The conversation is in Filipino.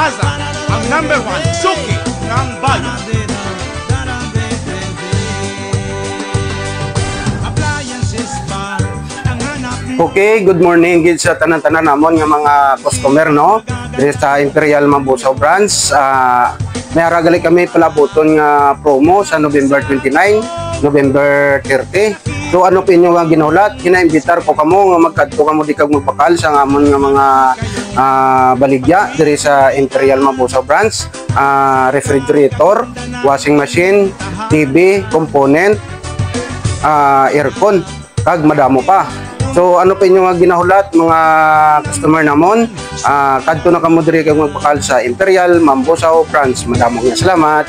Plaza, ang number 1 suki ng bayan. Okay, good morning gid sa tanan-tanan namon nga mga customer no. Diri sa Imperial Mambusaw branch, may aragali kami palabuton nga promo sa November 29, November 30. So ano pinyo nga ginulat, kinaimbitar ko kamo nga magkadto kamo di kag magpakal sa amon nga mga baligya diri sa Imperial Mambusaw branch, refrigerator, washing machine, TV, component, aircon kag madamo pa. So ano pa inyo nga ginahulat mga customer namon, kadto na kamo diri kag magpakal sa Imperial Mambusaw branch. Madamo nga salamat.